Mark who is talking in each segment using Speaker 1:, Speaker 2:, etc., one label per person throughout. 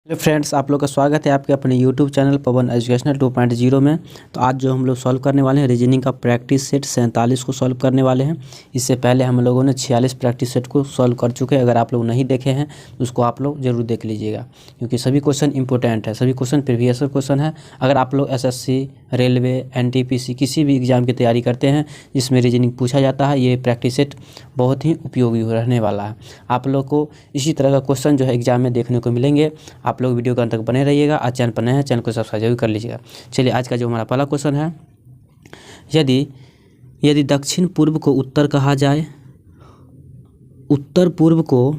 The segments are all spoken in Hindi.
Speaker 1: हेलो फ्रेंड्स, आप लोग का स्वागत है आपके अपने यूट्यूब चैनल पवन एजुकेशनल 2.0 में। तो आज जो हम लोग सॉल्व करने वाले हैं रीजनिंग का प्रैक्टिस सेट 47 को सॉल्व करने वाले हैं। इससे पहले हम लोगों ने 46 प्रैक्टिस सेट को सॉल्व कर चुके हैं। अगर आप लोग नहीं देखे हैं तो उसको आप लोग ज़रूर देख लीजिएगा, क्योंकि सभी क्वेश्चन इंपॉर्टेंट है, सभी क्वेश्चन प्रीवियस क्वेश्चन है। अगर आप लोग SSC, रेलवे, NTPC किसी भी एग्ज़ाम की तैयारी करते हैं जिसमें रीजनिंग पूछा जाता है, ये प्रैक्टिस सेट बहुत ही उपयोगी रहने वाला है। आप लोग को इसी तरह का क्वेश्चन जो है एग्जाम में देखने को मिलेंगे। आप लोग वीडियो के अंत तक बने रहिएगा। आज चैनल पर नए हैं, चैनल को सब्सक्राइब जरूर कर लीजिएगा। चलिए, आज का जो हमारा पहला क्वेश्चन है, यदि दक्षिण पूर्व को उत्तर कहा जाए, उत्तर पूर्व को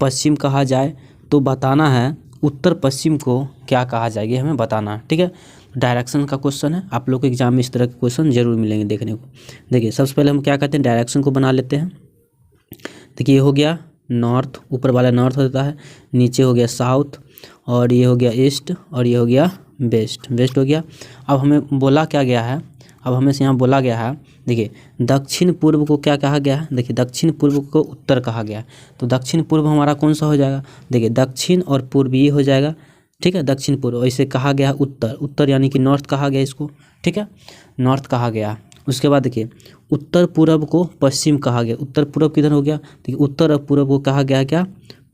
Speaker 1: पश्चिम कहा जाए, तो बताना है उत्तर पश्चिम को क्या कहा जाएगा, हमें बताना है। ठीक है, डायरेक्शन का क्वेश्चन है। आप लोग को एग्जाम में इस तरह के क्वेश्चन जरूर मिलेंगे देखने को। देखिए, सबसे पहले हम क्या कहते हैं, डायरेक्शन को बना लेते हैं। देखिए, ये हो गया नॉर्थ, ऊपर वाला नॉर्थ होता है, नीचे हो गया साउथ, और ये हो गया ईस्ट, और ये हो गया वेस्ट हो गया। अब हमें बोला क्या गया है, अब हमें से यहाँ बोला गया है, देखिए दक्षिण पूर्व को क्या कहा गया है। देखिए, दक्षिण पूर्व को उत्तर कहा गया है, तो दक्षिण पूर्व हमारा कौन सा हो जाएगा। देखिए, दक्षिण और पूर्व ये हो जाएगा। ठीक है, दक्षिण पूर्व, ऐसे कहा गया उत्तर यानी कि नॉर्थ कहा गया इसको। ठीक है, नॉर्थ कहा गया। उसके बाद देखिए, उत्तर पूर्व को पश्चिम कहा गया। उत्तर पूर्व किधर हो गया, देखिए उत्तर और पूर्व को कहा गया क्या,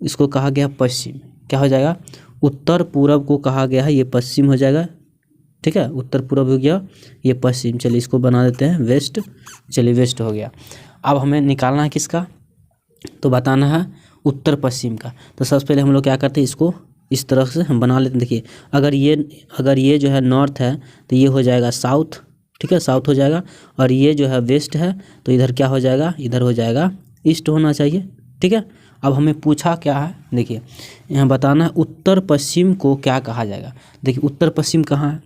Speaker 1: इसको कहा गया पश्चिम। क्या हो जाएगा, उत्तर पूर्व को कहा गया है, ये पश्चिम हो जाएगा। ठीक है, उत्तर पूर्व हो गया, ये पश्चिम। चलिए, इसको बना देते हैं वेस्ट। चलिए, वेस्ट हो गया। अब हमें निकालना है किसका, तो बताना है उत्तर पश्चिम का। तो सबसे पहले हम लोग क्या करते हैं, इसको इस तरह से हम बना लेते हैं। देखिए, अगर ये जो है नॉर्थ है तो ये हो जाएगा साउथ। ठीक है, साउथ हो जाएगा। और ये जो है वेस्ट है तो इधर क्या हो जाएगा, इधर हो जाएगा ईस्ट होना चाहिए। ठीक है, अब हमें पूछा क्या है, देखिए यहाँ बताना है उत्तर पश्चिम को क्या कहा जाएगा। देखिए, उत्तर पश्चिम कहाँ है,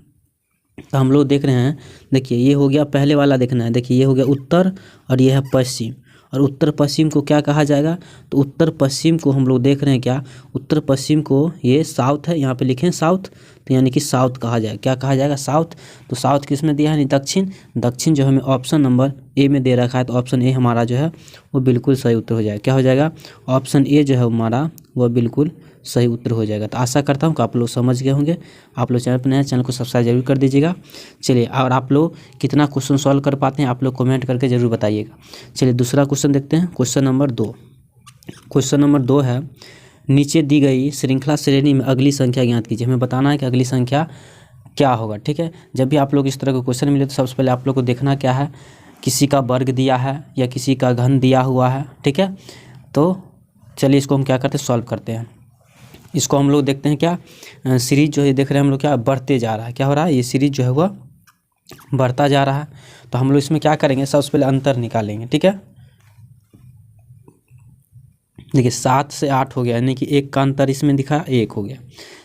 Speaker 1: तो हम लोग देख रहे हैं। देखिए, ये हो गया पहले वाला देखना है। देखिए, ये हो गया उत्तर और ये है पश्चिम, और उत्तर पश्चिम को क्या कहा जाएगा, तो उत्तर पश्चिम को हम लोग देख रहे हैं क्या, उत्तर पश्चिम को ये साउथ है, यहाँ पे लिखें साउथ, तो यानी कि साउथ कहा जाएगा। क्या कहा जाएगा, साउथ। तो साउथ किस में दिया है, दक्षिण। दक्षिण जो हमें ऑप्शन नंबर ए में दे रखा है, तो ऑप्शन ए हमारा जो है वो बिल्कुल सही उत्तर हो जाएगा। क्या हो जाएगा, ऑप्शन ए जो है हमारा वो बिल्कुल सही उत्तर हो जाएगा। तो आशा करता हूँ कि आप लोग समझ गए होंगे। आप लोग चैनल पर नए हैं, चैनल को सब्सक्राइब जरूर कर दीजिएगा। चलिए, और आप लोग कितना क्वेश्चन सॉल्व कर पाते हैं आप लोग कमेंट करके ज़रूर बताइएगा। चलिए, दूसरा क्वेश्चन देखते हैं, क्वेश्चन नंबर 2। क्वेश्चन नंबर 2 है, नीचे दी गई श्रृंखला श्रेणी में अगली संख्या ज्ञात कीजिए। हमें बताना है कि अगली संख्या क्या होगा। ठीक है, जब भी आप लोग इस तरह के क्वेश्चन मिले तो सबसे पहले आप लोग को देखना क्या है, किसी का वर्ग दिया है या किसी का घन दिया हुआ है। ठीक है, तो चलिए इसको हम क्या करते हैं, सॉल्व करते हैं। इसको हम लोग देखते हैं क्या, सीरीज जो है देख रहे हैं हम लोग क्या बढ़ते जा रहा है। क्या हो रहा है, ये सीरीज जो है वह बढ़ता जा रहा है। तो हम लोग इसमें क्या करेंगे, सबसे पहले अंतर निकालेंगे। ठीक है, देखिए 7 से 8 हो गया, यानी कि 1 का अंतर इसमें दिखा, 1 हो गया।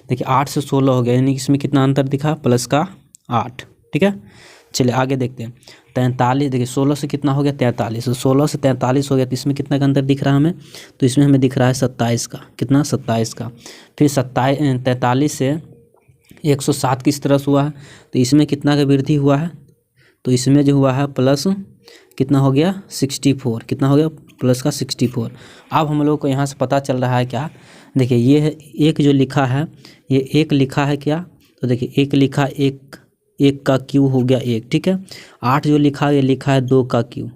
Speaker 1: देखिए 8 से 16 हो गया, यानी कि इसमें कितना अंतर दिखा, प्लस का 8। ठीक है, चलिए आगे देखते हैं। 43, देखिए 16 से कितना हो गया, 43। तो 16 से 43 हो गया, तो इसमें कितना का अंतर दिख रहा है हमें, तो इसमें हमें दिख रहा है 27 का। कितना, 27 का। फिर 43 से 107 किस तरह से हुआ है, तो इसमें कितना का वृद्धि हुआ है, तो इसमें जो हुआ है प्लस कितना हो गया, 64। कितना हो गया, प्लस का 64। अब हम लोग को यहाँ से पता चल रहा है क्या, देखिए ये है एक जो लिखा है, ये एक लिखा है क्या, तो देखिए एक लिखा, एक का क्यू हो गया 1। ठीक है, 8 जो लिखा है ये लिखा है 2 का क्यू।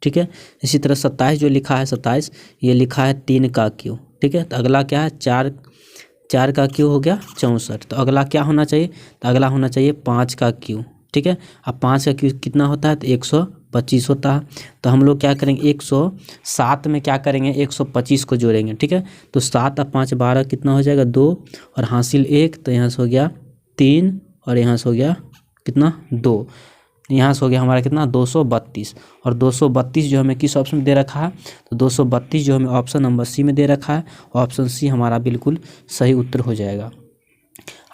Speaker 1: ठीक है, इसी तरह 27 जो लिखा है 27 ये लिखा है 3 का क्यू। ठीक है, तो अगला क्या है, 4 का क्यू हो गया 64। तो अगला क्या होना चाहिए, तो अगला होना चाहिए 5 का क्यू। ठीक है, अब 5 का क्यू कितना होता है, तो 125 होता है। तो हम लोग क्या करेंगे, 107 में क्या करेंगे, 125 को जोड़ेंगे। ठीक है, तो 7 और 5 12 कितना हो जाएगा, 2, और हासिल 1, तो यहाँ से हो गया 3, और यहाँ से हो गया कितना, 2। यहाँ से हो गया हमारा कितना, 232। और 232 जो हमें किस ऑप्शन में दे रखा है, तो 232 जो हमें ऑप्शन नंबर सी में दे रखा है, ऑप्शन सी हमारा बिल्कुल सही उत्तर हो जाएगा।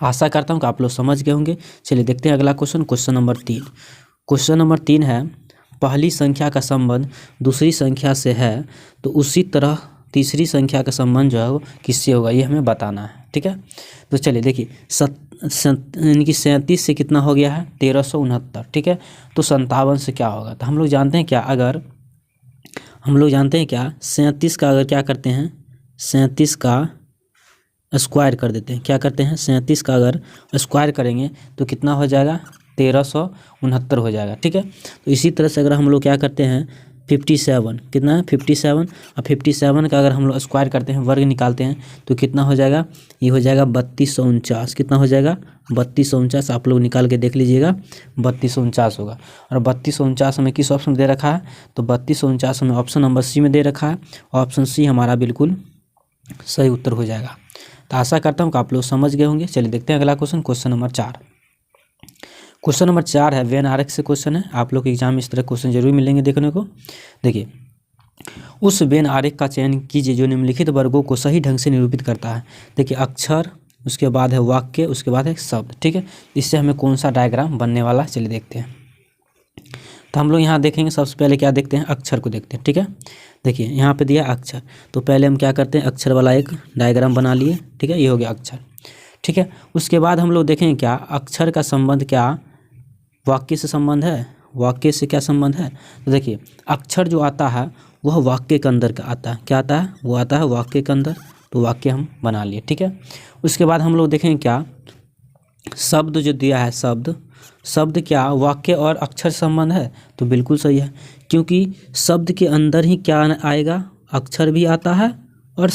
Speaker 1: आशा करता हूँ कि आप लोग समझ गए होंगे। चलिए देखते हैं अगला question, question number 3। Question number 3 है, पहली संख्या का संबंध दूसरी संख्या से है तो उसी तरह तीसरी संख्या का संबंध जो है वो किससे होगा, ये हमें बताना है। ठीक है, तो चलिए देखिए, यानी कि 37 से कितना हो गया है, 1369। ठीक है, तो 57 से क्या होगा, तो हम लोग जानते हैं क्या, अगर हम लोग जानते हैं क्या, 37 का अगर क्या करते हैं, 37 का स्क्वायर कर देते हैं। क्या करते हैं, 37 का अगर स्क्वायर करेंगे तो कितना हो जाएगा, 1369 हो जाएगा। ठीक है, तो इसी तरह से अगर हम लोग क्या करते हैं 57, कितना है 57, और 57 का अगर हम लोग स्क्वायर करते हैं, वर्ग निकालते हैं तो कितना हो जाएगा, ये हो जाएगा 3249। कितना हो जाएगा, 3249। आप लोग निकाल के देख लीजिएगा, 3249 होगा। और 3249 हमें किस ऑप्शन में दे रखा है, तो 3249 हमें ऑप्शन नंबर सी में दे रखा है। ऑप्शन सी हमारा बिल्कुल सही उत्तर हो जाएगा। तो आशा करता हूँ कि आप लोग समझ गए होंगे। चलिए देखते हैं अगला question, question number 4। Question number 4 है वेन आरेख से क्वेश्चन है। आप लोग के एग्जाम में इस तरह क्वेश्चन जरूर मिलेंगे देखने को। देखिए, उस वेन आरेख का चयन कीजिए जो निम्नलिखित वर्गों को सही ढंग से निरूपित करता है। देखिए, अक्षर, उसके बाद है वाक्य, उसके बाद है शब्द। ठीक है, इससे हमें कौन सा डायग्राम बनने वाला है, चलिए देखते हैं। तो हम लोग यहाँ देखेंगे, सबसे पहले क्या देखते हैं, अक्षर को देखते हैं। ठीक है, देखिए यहाँ पे दिया अक्षर, तो पहले हम क्या करते हैं, अक्षर वाला एक डायग्राम बना लिए। ठीक है, ये हो गया अक्षर। ठीक है, उसके बाद हम लोग देखेंगे क्या अक्षर का संबंध क्या वाक्य से संबंध है, वाक्य से क्या संबंध है। तो देखिए, अक्षर जो आता है वह वाक्य के अंदर का आता है। क्या आता है, वो आता है वाक्य के अंदर, तो वाक्य हम बना लिए। ठीक है, उसके बाद हम लोग देखेंगे क्या शब्द जो दिया है, शब्द क्या वाक्य और अक्षर संबंध है, तो बिल्कुल सही है, क्योंकि शब्द के अंदर ही क्या आएगा, अक्षर भी आता है और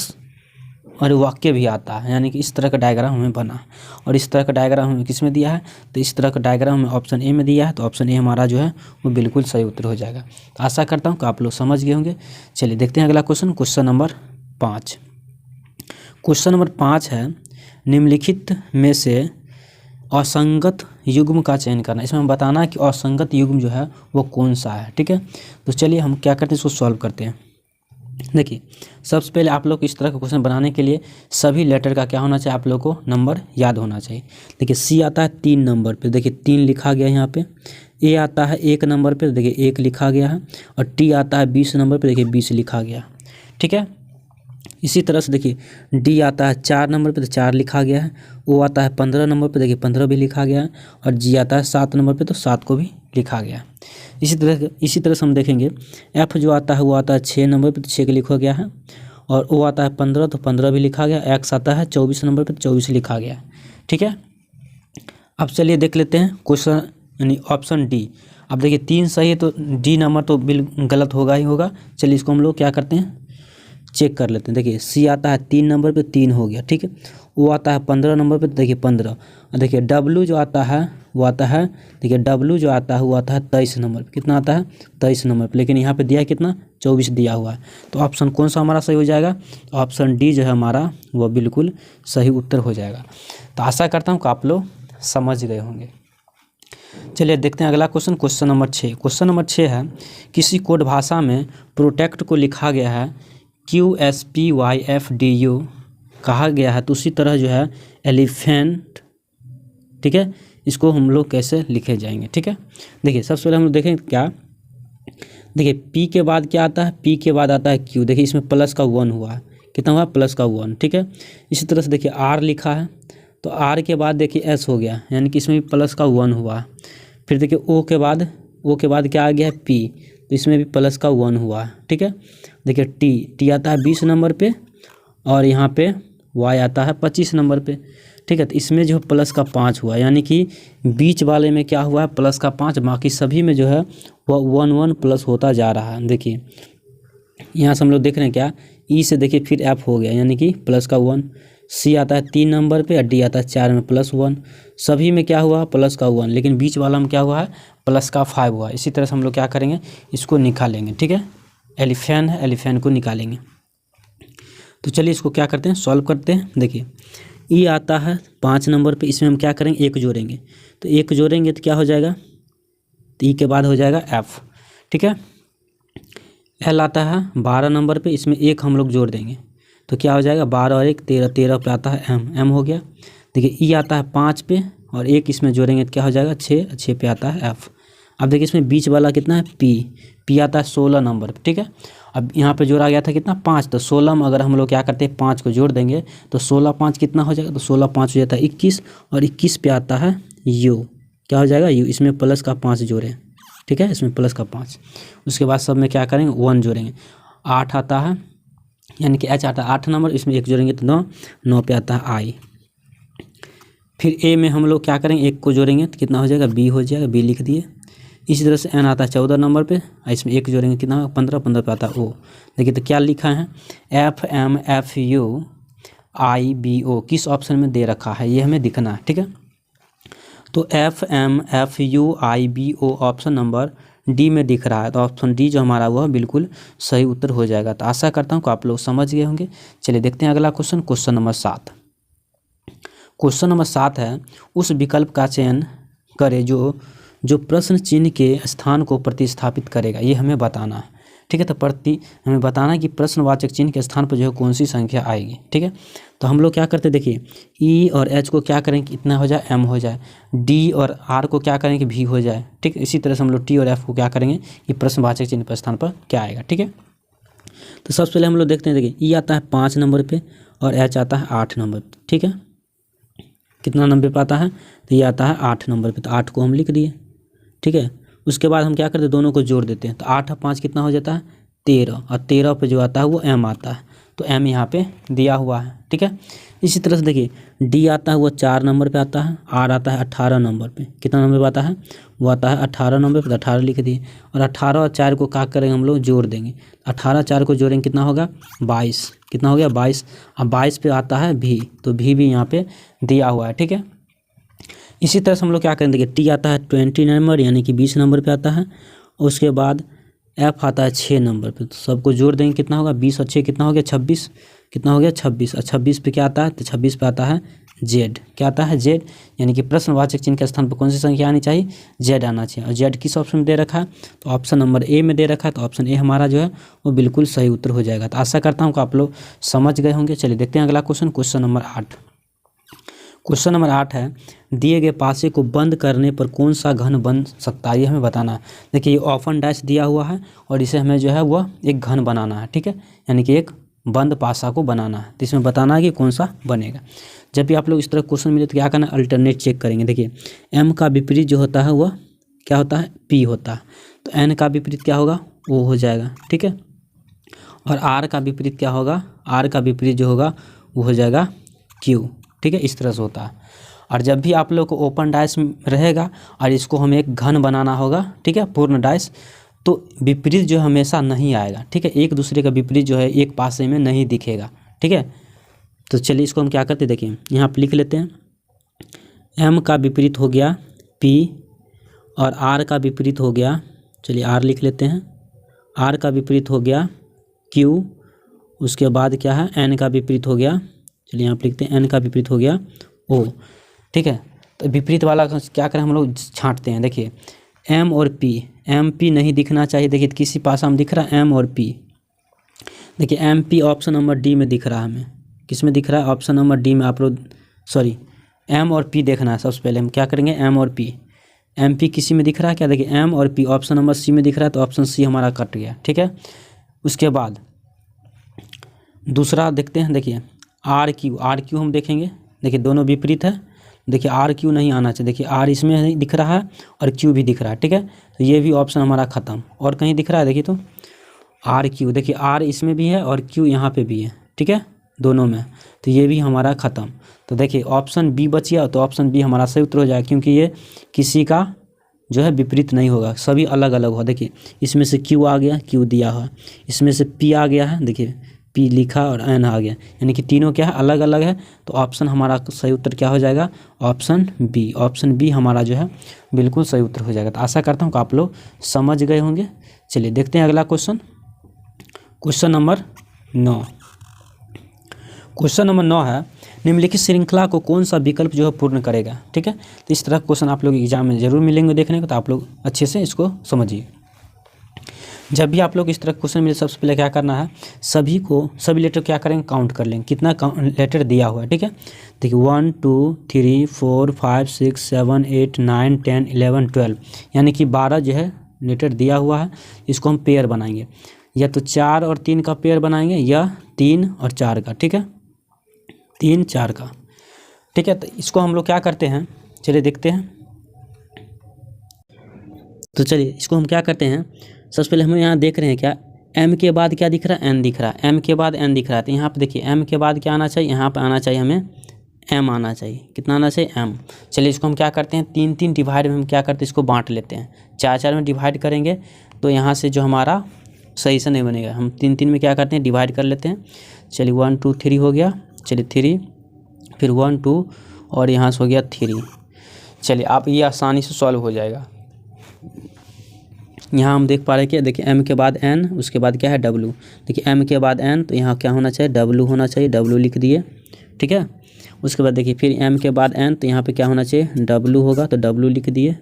Speaker 1: वाक्य भी आता है। यानी कि इस तरह का डायग्राम हमें बना, और इस तरह का डायग्राम हमें किस में दिया है, तो इस तरह का डायग्राम हमें ऑप्शन ए में दिया है। तो ऑप्शन ए हमारा जो है वो बिल्कुल सही उत्तर हो जाएगा। तो आशा करता हूँ कि आप लोग समझ गए होंगे। चलिए देखते हैं अगला question, question number 5। Question number 5 है निम्नलिखित में से असंगत युग्म का चयन करना। इसमें हम बताना है कि असंगत युग्म जो है वो कौन सा है। ठीक है, तो चलिए हम क्या करते हैं, इसको सॉल्व करते हैं। देखिए, सबसे पहले आप लोग इस तरह का क्वेश्चन बनाने के लिए सभी लेटर का क्या होना चाहिए, आप लोग को नंबर याद होना चाहिए। देखिए, सी आता है 3 नंबर पे, देखिए 3 लिखा गया यहाँ पे। ए आता है 1 नंबर पे, देखिए 1 लिखा गया है। और टी आता है 20 नंबर पे, देखिए 20 लिखा गया। ठीक है, इसी तरह से देखिए डी आता है 4 नंबर पे, तो 4 लिखा गया है। ओ आता है 15 नंबर पे, देखिए 15 भी लिखा गया है। और जी आता है 7 नंबर पे, तो 7 को भी लिखा गया है। इसी तरह से हम देखेंगे एफ जो आता है वो आता है 6 नंबर पे, तो 6 लिखा गया है। और ओ आता है 15, तो 15 भी लिखा गया। एक्स आता है 24 नंबर पे, तो 24 लिखा गया है। ठीक है, अब चलिए देख लेते हैं क्वेश्चन, यानी ऑप्शन डी। अब देखिए 3 सही है, तो डी नंबर तो बिल्कुल गलत होगा ही होगा। चलिए इसको हम लोग क्या करते हैं, चेक कर लेते हैं। देखिए, सी आता है 3 नंबर पे, 3 हो गया। ठीक है, वो आता है 15 नंबर पे, तो देखिए 15। और देखिए डब्लू जो आता है वो आता है, देखिए डब्लू जो आता है वो आता है 23 नंबर पे। कितना आता है, 23 नंबर पे, लेकिन यहाँ पे दिया है कितना, 24 दिया हुआ है। तो ऑप्शन कौन सा हमारा सही हो जाएगा, ऑप्शन डी जो है हमारा वो बिल्कुल सही उत्तर हो जाएगा। तो आशा करता हूँ कि आप लोग समझ गए होंगे। चलिए देखते हैं अगला question, question number 6। Question number 6 है किसी कोड भाषा में प्रोटेक्ट को लिखा गया है QSPYFDU कहा गया है, तो उसी तरह जो है एलिफेंट। ठीक है, इसको हम लोग कैसे लिखे जाएंगे। ठीक है, देखिए सबसे पहले हम लोग देखें क्या, देखिए पी के बाद क्या आता है, पी के बाद आता है क्यू। देखिए इसमें प्लस का 1 हुआ है, कितना हुआ, प्लस का 1। ठीक है, इसी तरह से देखिए आर लिखा है, तो आर के बाद देखिए एस हो गया, यानी कि इसमें भी प्लस का 1 हुआ। फिर देखिए ओ के बाद क्या आ गया है, पी, तो इसमें भी प्लस का 1 हुआ है। ठीक है, देखिए टी आता है 20 नंबर पे, और यहाँ पे वाई आता है 25 नंबर पे। ठीक है, तो इसमें जो प्लस का 5 हुआ, यानी कि बीच वाले में क्या हुआ है, प्लस का 5। बाकी सभी में जो है वह 1 प्लस होता जा रहा है। देखिए यहाँ से हम लोग देख रहे हैं क्या, ई से देखिए फिर एफ हो गया, यानी कि प्लस का 1। सी आता है 3 नंबर पे, और डी आता है 4 में, प्लस 1। सभी में क्या हुआ, प्लस का 1, लेकिन बीच वाला में क्या हुआ है, प्लस का 5 हुआ। इसी तरह से हम लोग क्या करेंगे, इसको निकालेंगे। ठीक है, एलिफेंट है, एलिफेंट को निकालेंगे। तो चलिए इसको क्या करते हैं, सॉल्व करते हैं। देखिए ई आता है 5 नंबर पे, इसमें हम क्या करेंगे, 1 जोड़ेंगे। तो 1 जोड़ेंगे तो क्या हो जाएगा, तो ई के बाद हो जाएगा एफ। ठीक है, एल आता है 12 नंबर पे, इसमें 1 हम लोग जोड़ देंगे, तो क्या हो जाएगा, 12 और 1 13, 13 पे आता है एम हो गया। देखिए ई आता है 5 पे, और 1 इसमें जोड़ेंगे तो क्या हो जाएगा, 6 पे आता है एफ। अब देखिए इसमें बीच वाला कितना है, पी आता है 16 नंबर पे। ठीक है, अब यहाँ पे जोड़ा गया था कितना, 5, तो 16 में अगर हम लोग क्या करते हैं 5 को जोड़ देंगे, तो 16 5 कितना हो जाएगा, तो 16 5 हो जाता है 21, और 21 पे आता है यू, क्या हो जाएगा यू, इसमें प्लस का 5 जोड़ें। ठीक है, इसमें प्लस का 5। उसके बाद सब में क्या करेंगे, 1 जोड़ेंगे। 8 आता है यानी कि एच आता है 8 नंबर, इसमें 1 जोड़ेंगे तो 9, 9 पे आता है आई। फिर ए में हम लोग क्या करेंगे, 1 को जोड़ेंगे तो कितना हो जाएगा, बी हो जाएगा, बी लिख दिए। इसी तरह से एन आता है 14 नंबर पे, इसमें 1 जोड़ेंगे कितना होगा, 15, 15 पे आता है ओ। देखिए तो क्या लिखा है, FMFUIBO किस ऑप्शन में दे रखा है, ये हमें दिखना है, ठीक है। तो FMFUIBO ऑप्शन नंबर डी में दिख रहा है, तो ऑप्शन डी जो हमारा वह बिल्कुल सही उत्तर हो जाएगा। तो आशा करता हूँ कि आप लोग समझ गए होंगे। चलिए देखते हैं अगला question, question number 7। Question number 7 है, उस विकल्प का चयन करें जो प्रश्न चिन्ह के स्थान को प्रतिस्थापित करेगा, ये हमें बताना है, ठीक है। तो हमें बताना है कि प्रश्नवाचक चिन्ह के स्थान पर जो है कौन सी संख्या आएगी, ठीक है। तो हम लोग क्या करते हैं, देखिए ई और एच को क्या करें कि इतना हो जाए, एम हो जाए, डी और आर को क्या करें कि भी हो जाए, ठीक है। इसी तरह से हम लोग टी और एफ को क्या करेंगे कि प्रश्नवाचक चिन्ह के स्थान पर क्या आएगा, ठीक है। तो सबसे पहले हम लोग देखते हैं, देखिए ई आता है 5 नंबर पे और एच आता है 8 नंबर पे, ठीक है। कितना नंबर पे आता है, तो ये आता है 8 नंबर पे, तो 8 को हम लिख दिए, ठीक है। उसके बाद हम क्या करते हैं, दोनों को जोड़ देते हैं, तो 8 और 5 कितना हो जाता है, 13, और 13 पे जो आता है वो एम आता है, तो एम यहाँ पे दिया हुआ है, ठीक है। इसी तरह से देखिए डी आता है वो 4 नंबर पे आता है, आर आता है 18 नंबर पे, कितना नंबर पे आता है, वो आता है 18 नंबर पे, 18 लिख दिए। और 18 और 4 को क्या करेंगे हम लोग, जोड़ देंगे, 18 4 को जोड़ेंगे कितना होगा, 22, कितना हो गया 22। अब 22 पे आता है भी, तो भी यहाँ पे दिया हुआ है, ठीक है। इसी तरह से हम लोग क्या करेंगे, देखिए टी आता है 20 नंबर यानी कि 20 नंबर पे आता है। उसके बाद एफ आता है 6 नंबर पे, तो सबको जोड़ देंगे कितना होगा, 20 और 6 कितना हो गया 26, कितना हो गया 26। और 26 पे क्या आता है, तो 26 पे आता है जेड, क्या आता है जेड, यानी कि प्रश्नवाचक चिन्ह के स्थान पर कौन सी संख्या आनी चाहिए, जेड आना चाहिए। और जेड किस ऑप्शन में दे रखा है, तो ऑप्शन नंबर ए में दे रखा है, तो ऑप्शन ए हमारा जो है वो बिल्कुल सही उत्तर हो जाएगा। तो आशा करता हूँ कि आप लोग समझ गए होंगे। चलिए देखते हैं अगला question, question number 8। Question number 8 है, दिए गए पासे को बंद करने पर कौन सा घन बन सकता है, ये हमें बताना है। देखिए ये ओपन डैश दिया हुआ है और इसे हमें जो है वह एक घन बनाना है, ठीक है, यानी कि एक बंद पासा को बनाना है। तो इसमें बताना है कि कौन सा बनेगा। जब भी आप लोग इस तरह क्वेश्चन मिले तो क्या करना है, अल्टरनेट चेक करेंगे। देखिए एम का विपरीत जो होता है वह क्या होता है, पी होता है, तो एन का विपरीत क्या होगा, ओ हो जाएगा, ठीक है। और आर का विपरीत क्या होगा, आर का विपरीत जो होगा वो हो जाएगा क्यू, ठीक है। इस तरह से होता है। और जब भी आप लोग को ओपन डाइस रहेगा और इसको हमें एक घन बनाना होगा, ठीक है, पूर्ण डाइस, तो विपरीत जो हमेशा नहीं आएगा, ठीक है। एक दूसरे का विपरीत जो है एक पासे में नहीं दिखेगा, ठीक है। तो चलिए इसको हम क्या करते हैं, देखिए यहाँ पर लिख लेते हैं, एम का विपरीत हो गया पी और आर का विपरीत हो गया, चलिए आर लिख लेते हैं, आर का विपरीत हो गया क्यू। उसके बाद क्या है, एन का विपरीत हो गया, चलिए यहाँ पर लिखते हैं एन का विपरीत हो गया ओ, ठीक है। तो विपरीत वाला क्या करें हम लोग, छांटते हैं। देखिए एम और पी, एम पी नहीं दिखना चाहिए। देखिए किसी पासा में दिख रहा है एम और पी, देखिए M P option number D में दिख रहा है, हमें किस में दिख रहा है, ऑप्शन नंबर डी में। आप लोग सॉरी एम और पी देखना है। सबसे पहले हम क्या करेंगे, एम और पी, एम पी किसी में दिख रहा है क्या, देखिए एम और पी ऑप्शन नंबर सी में दिख रहा है, तो ऑप्शन सी हमारा कट गया, ठीक है। उसके बाद दूसरा देखते हैं, देखिए आर क्यू, आर क्यू हम देखेंगे, देखिए दोनों विपरीत है। देखिए आर क्यू नहीं आना चाहिए, देखिए आर इसमें नहीं दिख रहा है और क्यू भी दिख रहा है, ठीक है। तो ये भी ऑप्शन हमारा ख़त्म। और कहीं दिख रहा है, देखिए तो आर क्यू, देखिए आर इसमें भी है और क्यू यहाँ पे भी है, ठीक है, दोनों में, तो ये भी हमारा ख़त्म। तो देखिए ऑप्शन बी बच गया, तो ऑप्शन बी हमारा सही उत्तर हो जाएगा, क्योंकि ये किसी का जो है विपरीत नहीं होगा, सभी अलग अलग हो। देखिए इसमें से क्यू आ गया, क्यू दिया हुआ, इसमें से पी आ गया है, देखिए पी लिखा और एन आ गया, यानी कि तीनों क्या है, अलग अलग है। तो ऑप्शन हमारा सही उत्तर क्या हो जाएगा, ऑप्शन बी, ऑप्शन बी हमारा जो है बिल्कुल सही उत्तर हो जाएगा। तो आशा करता हूँ कि आप लोग समझ गए होंगे। चलिए देखते हैं अगला question, question number 9। Question number 9 है, निम्नलिखित श्रृंखला को कौन सा विकल्प जो है पूर्ण करेगा, ठीक है। तो इस तरह क्वेश्चन आप लोग एग्जाम में जरूर मिलेंगे देखने को, तो आप लोग अच्छे से इसको समझिए। जब भी आप लोग इस तरह क्वेश्चन मिले, सबसे पहले क्या करना है, सभी लेटर क्या करेंगे, काउंट कर लेंगे कितना लेटर दिया हुआ है, ठीक है। देखिए 1 2 3 4 5 6 7 8 9 10 11 12, यानी कि 12 जो है लेटर दिया हुआ है। इसको हम पेयर बनाएंगे, या तो 4 और 3 का पेयर बनाएंगे या 3 और 4 का, ठीक है, 3 4 का, ठीक है। तो इसको हम लोग क्या करते हैं, चलिए देखते हैं। तो चलिए इसको हम क्या करते हैं, सबसे पहले हम यहाँ देख रहे हैं क्या, m के बाद क्या दिख रहा है, n दिख रहा है, m के बाद n दिख रहा है। तो यहाँ पे देखिए m के बाद क्या आना चाहिए, यहाँ पे आना चाहिए हमें m आना चाहिए। कितना आना चाहिए, m। चलिए इसको हम क्या करते हैं, 3 डिवाइड में हम क्या करते हैं, इसको बांट लेते हैं। 4 में डिवाइड करेंगे तो यहाँ से जो हमारा सही से नहीं बनेगा, हम 3 में क्या करते हैं, डिवाइड कर लेते हैं। चलिए 1 2 3 हो गया, चलिए 3, फिर 1 2 और यहाँ से हो गया 3। चलिए आप ये आसानी से सॉल्व हो जाएगा। यहाँ हम देख पा रहे हैं कि देखिए m के बाद n, उसके बाद क्या है w। देखिए m के बाद n तो यहाँ क्या होना चाहिए, w होना चाहिए, w लिख दिए, ठीक है। उसके बाद देखिए फिर m के बाद n तो यहाँ पे क्या होना चाहिए, w होगा, तो w लिख दिए।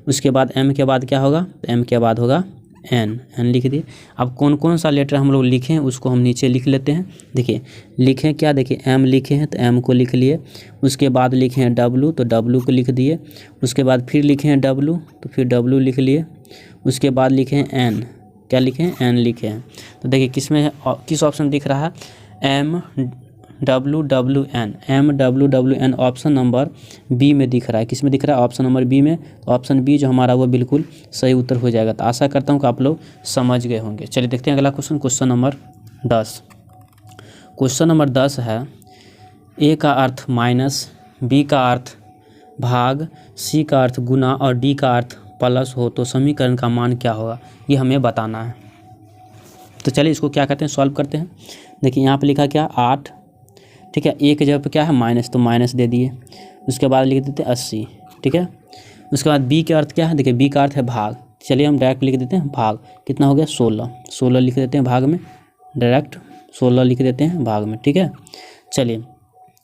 Speaker 1: उसके बाद m के बाद क्या होगा, तो m के बाद होगा n लिख दिए। अब कौन कौन सा लेटर हम लोग लिखें उसको हम नीचे लिख लेते हैं। देखिए लिखें क्या, देखिए m लिखे हैं तो m को लिख लिए। उसके बाद लिखे हैं w तो w को लिख दिए। उसके बाद फिर लिखे हैं w तो फिर w लिख लिए। उसके बाद लिखे हैं n, क्या लिखे हैं, n लिखे हैं। तो देखिए किस ऑप्शन दिख रहा है, MWWN ऑप्शन नंबर बी में दिख रहा है। किस में दिख रहा है, ऑप्शन नंबर बी में। तो ऑप्शन बी जो हमारा वो बिल्कुल सही उत्तर हो जाएगा। तो आशा करता हूँ कि आप लोग समझ गए होंगे। चलिए देखते हैं अगला question, question number 10। Question number 10 है, ए का अर्थ माइनस, बी का अर्थ भाग, सी का अर्थ गुना और डी का अर्थ प्लस हो तो समीकरण का मान क्या होगा, ये हमें बताना है। तो चलिए इसको क्या करते हैं, सॉल्व करते हैं। देखिए यहाँ पे लिखा क्या 8, ठीक है। ए के जगह पे क्या है माइनस, तो माइनस दे दिए। उसके बाद लिख देते हैं 80, ठीक है। उसके बाद बी का अर्थ क्या है, देखिए बी का अर्थ है भाग। चलिए हम डायरेक्ट लिख देते हैं भाग, कितना हो गया 16 लिख देते हैं भाग में, डायरेक्ट 16 लिख देते हैं भाग में, ठीक है। चलिए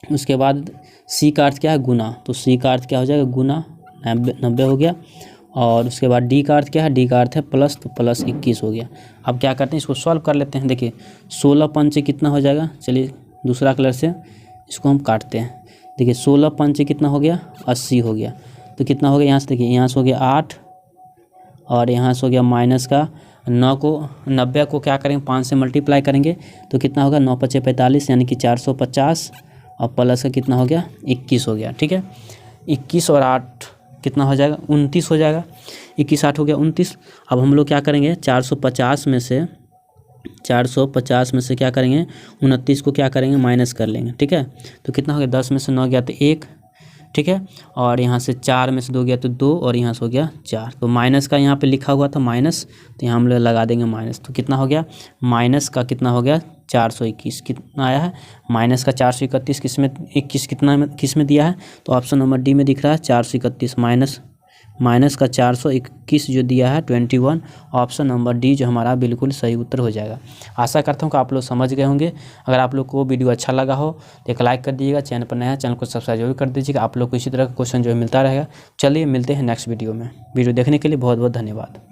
Speaker 1: उसके बाद सी का अर्थ क्या है गुना, तो सी का अर्थ क्या हो जाएगा गुना, 90 हो गया। और उसके बाद डी का अर्थ क्या है, डी का अर्थ है प्लस, तो प्लस 21 हो गया। अब क्या करते हैं, इसको सॉल्व कर लेते हैं। देखिए 16 पंचे कितना हो जाएगा, चलिए दूसरा कलर से इसको हम काटते हैं। देखिए 16 पंचे कितना हो गया, 80 हो गया। तो कितना हो गया यहाँ से, देखिए यहाँ से हो गया 8 और यहाँ से हो गया माइनस का 90 को क्या करेंगे 5 से मल्टीप्लाई करेंगे तो कितना होगा 9 5 45 यानी कि 450 और प्लस का कितना हो गया 21 हो गया, ठीक है। 21 और 8 कितना हो जाएगा 29 हो जाएगा। 21 8 हो गया 29। अब हम लोग क्या करेंगे 450 में से क्या करेंगे 29 को क्या करेंगे माइनस कर लेंगे, ठीक है। तो कितना हो गया 10 में से 9 गया तो 1, ठीक है। और यहाँ से 4 में से 2 गया तो 2 और यहाँ से हो गया 4। तो माइनस का यहाँ पे लिखा हुआ था माइनस, तो यहाँ हम लोग लगा देंगे माइनस। तो कितना हो गया माइनस का कितना हो गया 421, कितना आया है माइनस का 431, किस में दिया है, तो ऑप्शन नंबर डी में दिख रहा है 431 माइनस का 421 जो दिया है 21, ऑप्शन नंबर डी जो हमारा बिल्कुल सही उत्तर हो जाएगा। आशा करता हूँ कि आप लोग समझ गए होंगे। अगर आप लोग को वीडियो अच्छा लगा हो तो एक लाइक कर दीजिएगा, चैनल पर नया है चैनल को सब्सक्राइब जरूर कर दीजिएगा। आप लोग को इसी तरह का क्वेश्चन जो है मिलता रहेगा। चलिए मिलते हैं नेक्स्ट वीडियो में। वीडियो देखने के लिए बहुत बहुत धन्यवाद।